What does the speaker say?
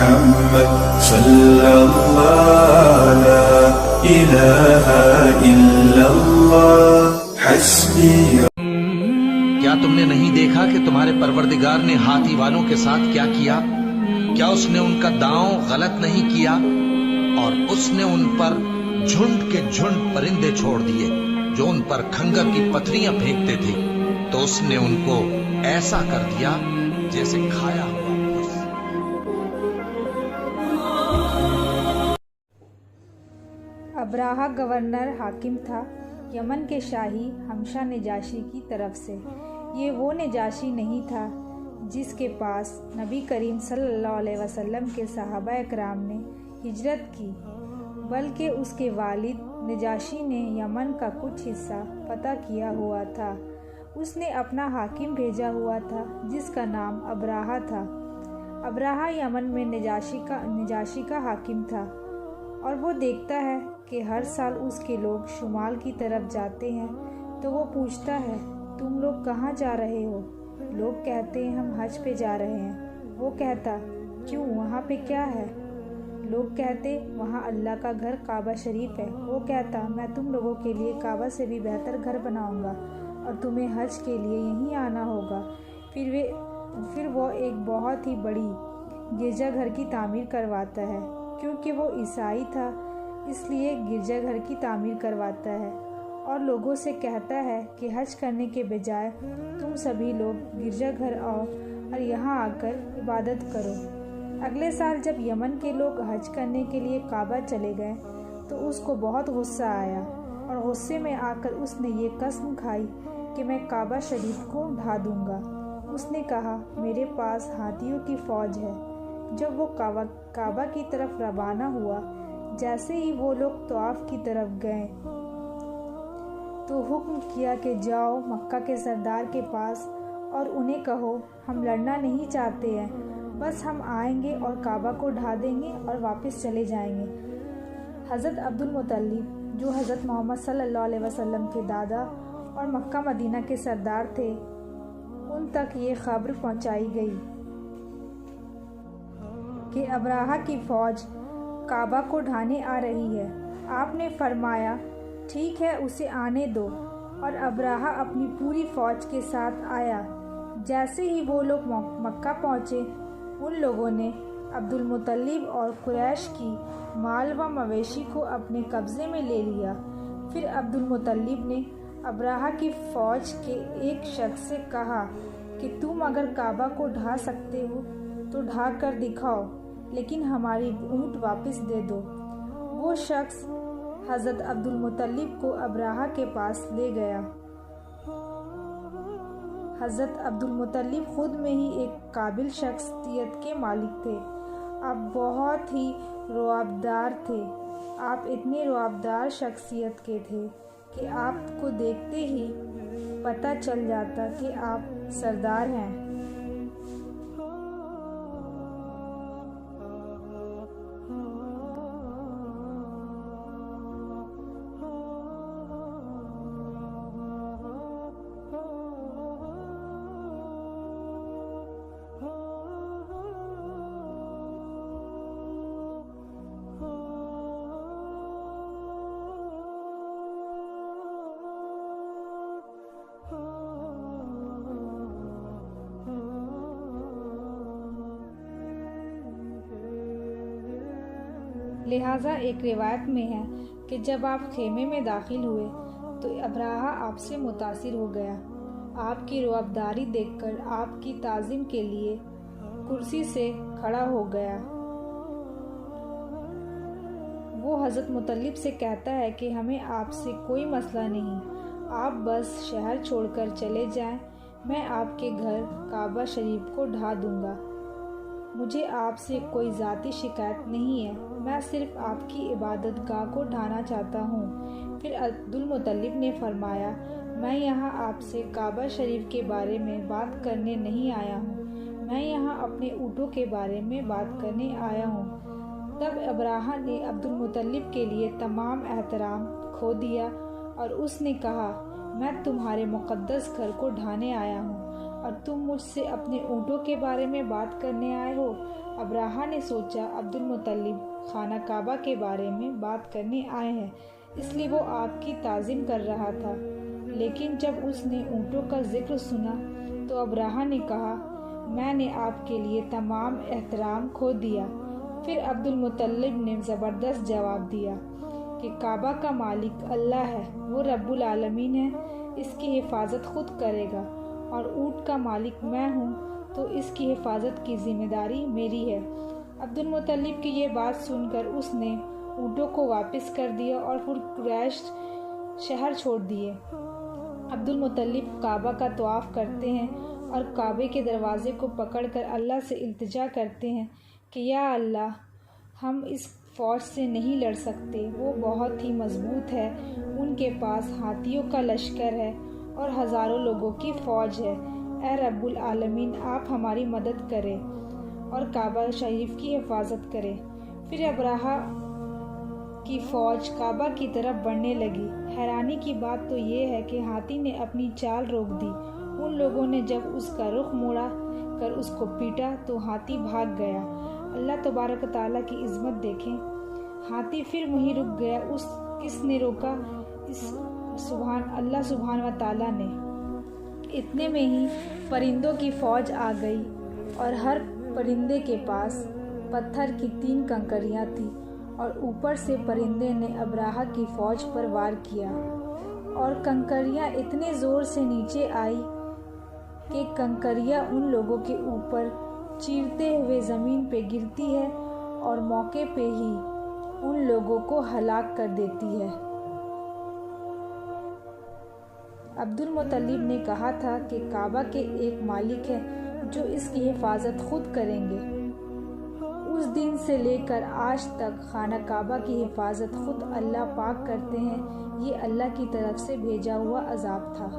محمد صلی اللہ لا الہ الا اللہ حسبی. کیا تم نے نہیں دیکھا کہ تمہارے پروردگار نے ہاتھی والوں کے ساتھ کیا کیا؟ کیا اس نے ان کا داؤں غلط نہیں کیا؟ اور اس نے ان پر جھنڈ کے جھنڈ پرندے چھوڑ دیے جو ان پر کھنگر کی پتھریاں پھینکتے تھے، تو اس نے ان کو ایسا کر دیا جیسے کھایا ہوا گوشت. ابراہہ گورنر حاکم تھا یمن کے شاہی ہمشہ نجاشی کی طرف سے. یہ وہ نجاشی نہیں تھا جس کے پاس نبی کریم صلی اللہ علیہ وسلم کے صحابہ اکرام نے ہجرت کی، بلکہ اس کے والد نجاشی نے یمن کا کچھ حصہ فتح کیا ہوا تھا. اس نے اپنا حاکم بھیجا ہوا تھا جس کا نام ابراہہ تھا. ابراہہ یمن میں نجاشی کا حاکم تھا، اور وہ دیکھتا ہے کہ ہر سال اس کے لوگ شمال کی طرف جاتے ہیں تو وہ پوچھتا ہے، تم لوگ کہاں جا رہے ہو؟ لوگ کہتے ہیں ہم حج پہ جا رہے ہیں. وہ کہتا، کیوں، وہاں پہ کیا ہے؟ لوگ کہتے، وہاں اللہ کا گھر کعبہ شریف ہے. وہ کہتا، میں تم لوگوں کے لیے کعبہ سے بھی بہتر گھر بناؤں گا اور تمہیں حج کے لیے یہیں آنا ہوگا. پھر وہ ایک بہت ہی بڑی گرجا گھر کی تعمیر کرواتا ہے. کیونکہ وہ عیسائی تھا اس لیے گرجا گھر کی تعمیر کرواتا ہے، اور لوگوں سے کہتا ہے کہ حج کرنے کے بجائے تم سبھی لوگ گرجا گھر آؤ اور یہاں آ کر عبادت کرو. اگلے سال جب یمن کے لوگ حج کرنے کے لیے کعبہ چلے گئے تو اس کو بہت غصہ آیا، اور غصے میں آ کر اس نے یہ قسم کھائی کہ میں کعبہ شریف کو ڈھا دوں گا. اس نے کہا، میرے پاس ہاتھیوں کی فوج ہے. جب وہ کعبہ کی طرف روانہ ہوا، جیسے ہی وہ لوگ طواف کی طرف گئے تو حکم کیا کہ جاؤ مکہ کے سردار کے پاس اور انہیں کہو، ہم لڑنا نہیں چاہتے ہیں، بس ہم آئیں گے اور کعبہ کو ڈھا دیں گے اور واپس چلے جائیں گے. حضرت عبد المطلب جو حضرت محمد صلی اللہ علیہ وسلم کے دادا اور مکہ مدینہ کے سردار تھے، ان تک یہ خبر پہنچائی گئی کہ ابراہہ کی فوج کعبہ کو ڈھانے آ رہی ہے. آپ نے فرمایا، ٹھیک ہے، اسے آنے دو، اور ابراہہ اپنی پوری فوج کے ساتھ آیا. جیسے ہی وہ لوگ مکہ پہنچے، ان لوگوں نے عبد المطلب اور قریش کی مال و مویشی کو اپنے قبضے میں لے لیا. پھر عبد المطلب نے ابراہہ کی فوج کے ایک شخص سے کہا کہ تم اگر کعبہ کو ڈھا سکتے ہو تو ڈھا کر دکھاؤ، لیکن ہماری اونٹ واپس دے دو. وہ شخص حضرت عبد المطلب کو ابراہہ کے پاس لے گیا. حضرت عبد المطلب خود میں ہی ایک قابل شخصیت کے مالک تھے. آپ بہت ہی رعبدار تھے. آپ اتنے رعبدار شخصیت کے تھے کہ آپ کو دیکھتے ہی پتہ چل جاتا کہ آپ سردار ہیں. لہٰذا ایک روایت میں ہے کہ جب آپ خیمے میں داخل ہوئے تو ابراہہ آپ سے متاثر ہو گیا. آپ کی رعبداری دیکھ کر آپ کی تعظیم کے لیے کرسی سے کھڑا ہو گیا. وہ حضرت مطلب سے کہتا ہے کہ ہمیں آپ سے کوئی مسئلہ نہیں، آپ بس شہر چھوڑ کر چلے جائیں، میں آپ کے گھر کعبہ شریف کو ڈھا دوں گا. مجھے آپ سے کوئی ذاتی شکایت نہیں ہے، میں صرف آپ کی عبادت گاہ کو ڈھانا چاہتا ہوں. پھر عبد المطلب نے فرمایا، میں یہاں آپ سے کعبہ شریف کے بارے میں بات کرنے نہیں آیا ہوں، میں یہاں اپنے اونٹوں کے بارے میں بات کرنے آیا ہوں. تب ابراہہ نے عبد المطلب کے لیے تمام احترام کھو دیا اور اس نے کہا، میں تمہارے مقدس گھر کو ڈھانے آیا ہوں اور تم مجھ سے اپنے اونٹوں کے بارے میں بات کرنے آئے ہو؟ ابراہا نے سوچا عبد المطلب خانہ کعبہ کے بارے میں بات کرنے آئے ہیں، اس لیے وہ آپ کی تعظیم کر رہا تھا۔ لیکن جب اس نے اونٹوں کا ذکر سنا تو ابراہا نے کہا، میں نے آپ کے لیے تمام احترام کھو دیا۔ پھر عبد المطلب نے زبردست جواب دیا کہ کعبہ کا مالک اللہ ہے، وہ رب العالمین ہے، اس کی حفاظت خود کرے گا، اور اونٹ کا مالک میں ہوں تو اس کی حفاظت کی ذمہ داری میری ہے۔ عبد المطلب کی یہ بات سن کر اس نے اونٹوں کو واپس کر دیا اور پھر قریش شہر چھوڑ دیے۔ عبد المطلب کعبہ کا طواف کرتے ہیں اور کعبے کے دروازے کو پکڑ کر اللہ سے التجا کرتے ہیں کہ یا اللہ، ہم اس فوج سے نہیں لڑ سکتے، وہ بہت ہی مضبوط ہے، ان کے پاس ہاتھیوں کا لشکر ہے اور ہزاروں لوگوں کی فوج ہے۔ اے رب العالمین، آپ ہماری مدد کریں اور کعبہ شریف کی حفاظت کریں۔ پھر ابراہا کی فوج کعبہ کی طرف بڑھنے لگی۔ حیرانی کی بات تو یہ ہے کہ ہاتھی نے اپنی چال روک دی۔ ان لوگوں نے جب اس کا رخ موڑا کر اس کو پیٹا تو ہاتھی بھاگ گیا۔ اللہ تبارک تعالیٰ کی عظمت دیکھیں، ہاتھی پھر وہیں رک گیا۔ کس نے روکا؟ اللہ سبحانہ و تعالیٰ نے۔ اتنے میں ہی پرندوں کی فوج آ گئی اور ہر پرندے کے پاس پتھر کی 3 کنکریاں تھیں، اور اوپر سے پرندے نے ابراہا کی فوج پر وار کیا، اور کنکریاں اتنے زور سے نیچے آئی کہ کنکریاں ان لوگوں کے اوپر چیرتے ہوئے زمین پہ گرتی ہے اور موقع پہ ہی ان لوگوں کو ہلاک کر دیتی ہے۔ عبد المطلب نے کہا تھا کہ کعبہ کے ایک مالک ہے جو اس کی حفاظت خود کریں گے۔ اس دن سے لے کر آج تک خانہ کعبہ کی حفاظت خود اللہ پاک کرتے ہیں۔ یہ اللہ کی طرف سے بھیجا ہوا عذاب تھا۔